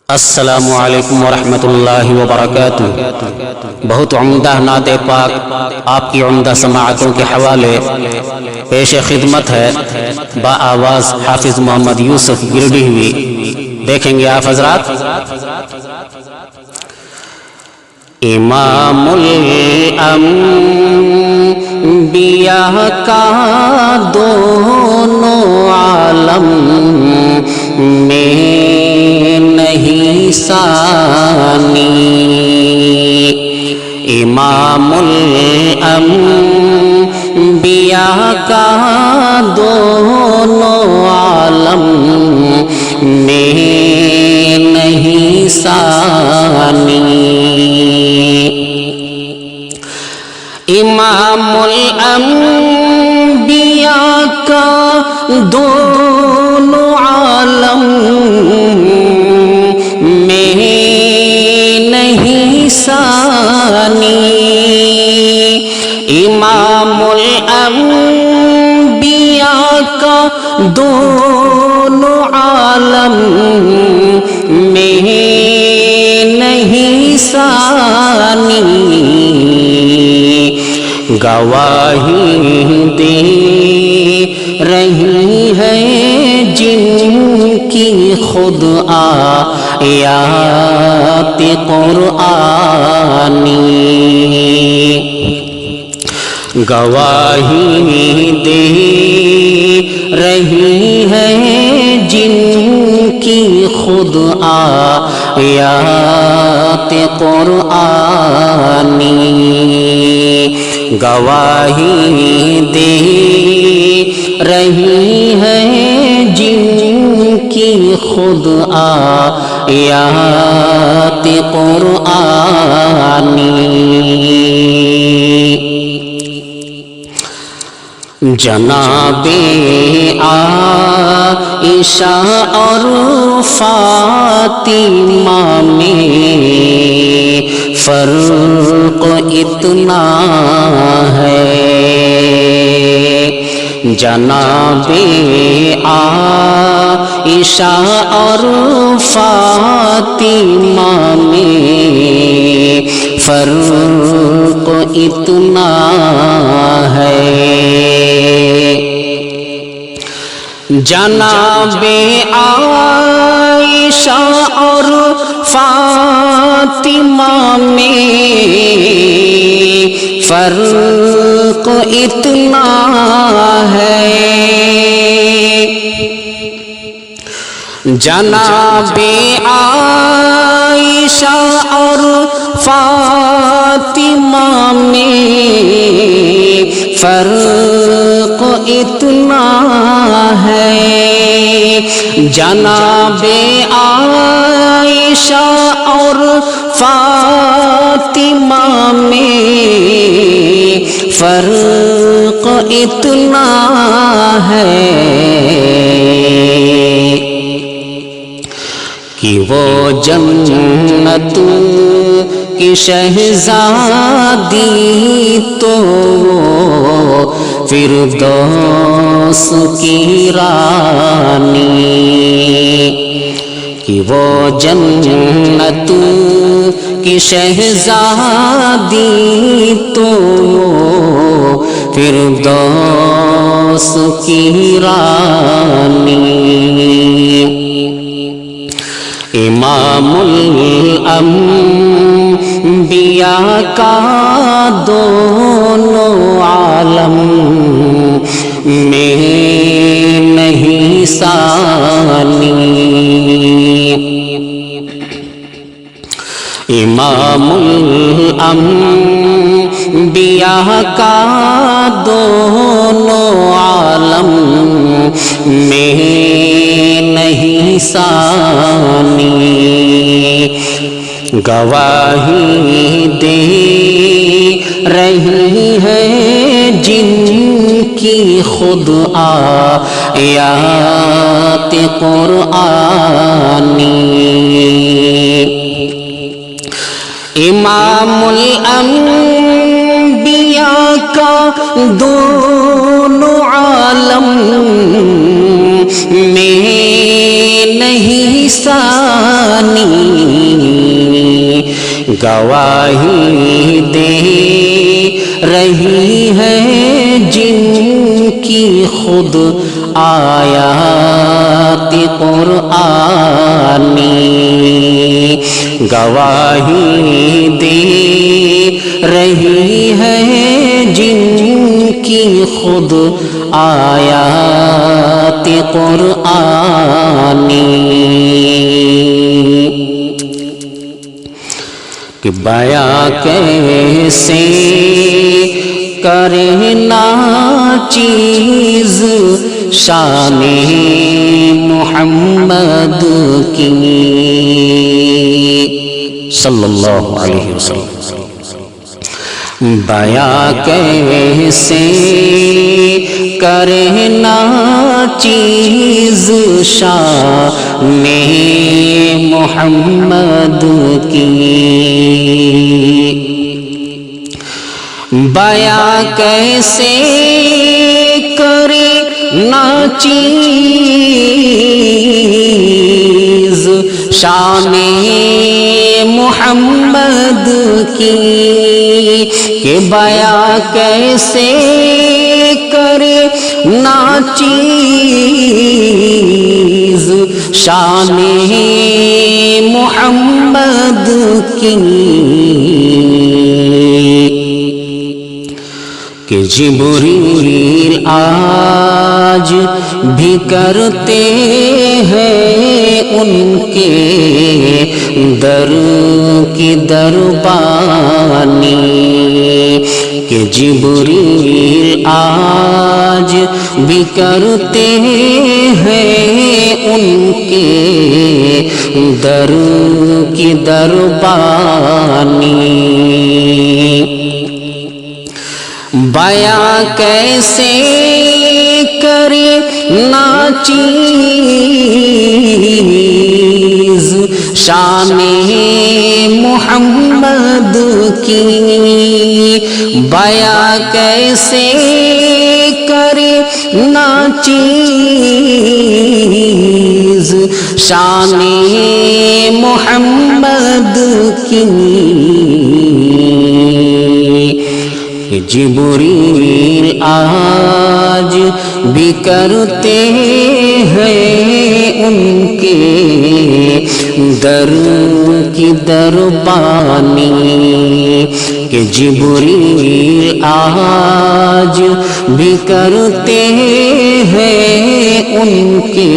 السلام علیکم ورحمۃ اللہ وبرکاتہ۔ بہت عمدہ نعت پاک آپ کی عمدہ سماعتوں کے حوالے پیش خدمت ہے با آواز حافظ محمد یوسف گرڈی ہوئی، دیکھیں گے آپ حضرات۔ امام الانبیاء کا دونوں عالم میں نہیں ثانی، امام الانبیاء کا دونوں عالم میں نہیں ثانی، امام الانبیاء کا دونوں عالم میں نہیں ثانی، امام الانبیاء کا دونوں عالم میں نہیں ثانی، گواہی دے رہی ہے جن کی خود آیات قرآنی، گواہی دے رہی ہے جن کی خود آیات قرآنی، گواہی دے رہی ہے جن کی خود آیات قرآنی، جناب عائشہ اور فاطمہ میں فرق اتنا ہے، جناب عائشہ اور فاطمہ میں فرق اتنا ہے، جناب عائشہ اور فاطمہ میں فرق اتنا ہے، جناب عائشہ اور فاطمہ میں فرق اتنا ہے، جناب عائشہ اور فاطمہ میں فرق اتنا ہے کہ وہ جنت کی شہزادی تو فردوس کی رانی، کہ وہ جنت کی شہزادی تو فردوس کی رانی، امام الانبیاء کا دونوں عالم میں نہیں ثانی، امام الانبیاء کا دونوں عالم میں نہیں ثانی، گواہی دے رہی ہے جن کی خود آیات قرآنی، امام الانبیاء کا دونوں عالم میں نہیں ثانی، گواہی دے رہی ہے جن کی خود آیات قرآنی، گواہی دے رہی ہے جن کی خود آیات قرآنی، کہ بیاں کیسے کرے نا چیز شان محمد کی صلی اللہ علیہ وسلم، بیاں کیسے کرے نا چیز شان محمد کی، بیاں کیسے کرے نا چیز شان محمد کی، کہ بیاں کیسے کرے نا چیز شان محمد کی، کہ جبریل آج بھی کرتے ہیں ان کے در کی دربانی، کہ جبریل آج بھی کرتے ہیں ان کے در کی دربانی، بیاں کیسے کرے نا چیز شان محمد کی، بیاں کیسے کرے نا چیز شان محمد کی، جبریل آج بھی کرتے ہیں ان کے در کی دربانی، کہ جبریل آج بھی کرتے ہیں ان کے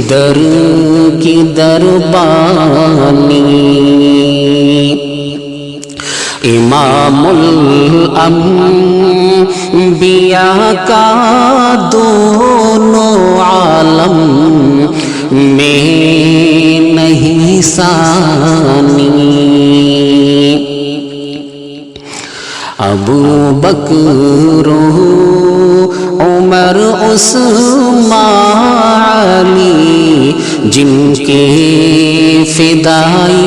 در کی دربانی، امام الانبیاء کا دونوں عالم میں نہیں ثانی، ابو بکر عمر عثمان علی جن کے فدائی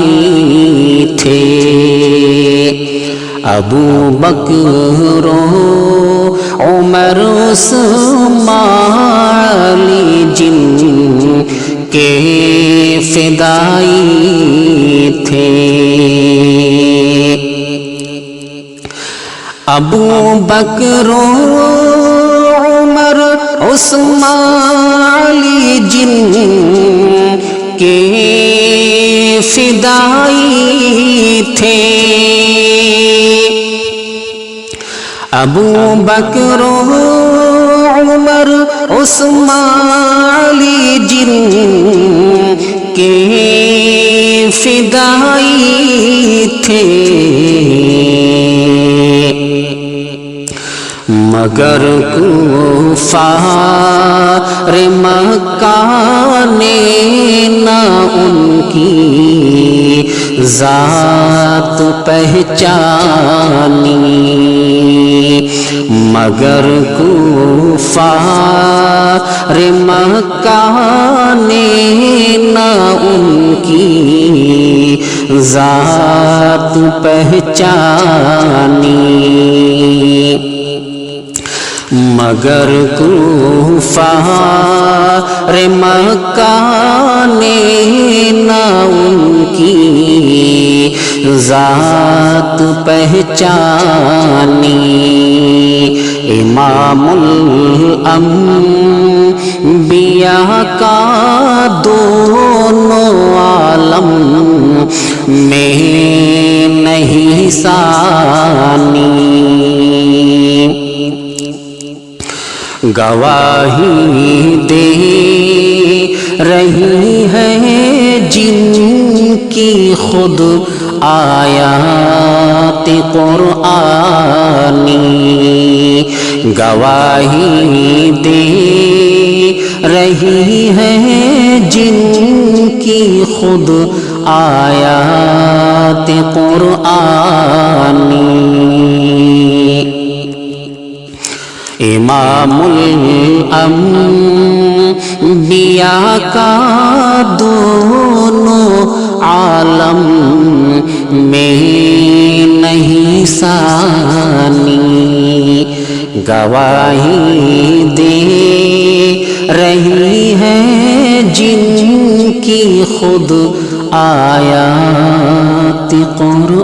تھے، ابو بکر عمر عثمان علی جن کے فدائی تھے، ابو بکر عمر عثمان علی جن کے فدائی تھے، ابو بکر عمر عثمان علی جن کے فدائی تھے، مگر کفار مکہ نے نہ ان کی ذات پہچانی، مگر کفار مکہ نے نہ ان کی ذات پہچانی، مگر کفار مکہ نے نہ ذات پہچانی امام الانبیاء کا دونوں عالم میں نہیں ثانی گواہی دے رہی ہے جن کی خود آیات قرآنی گواہی دے رہی ہے جن کی خود آیات قرآنی امام الانبیاء کا دونوں عالم میں نہیں ثانی گواہی دے رہی ہے جن کی خود آیات قرآنی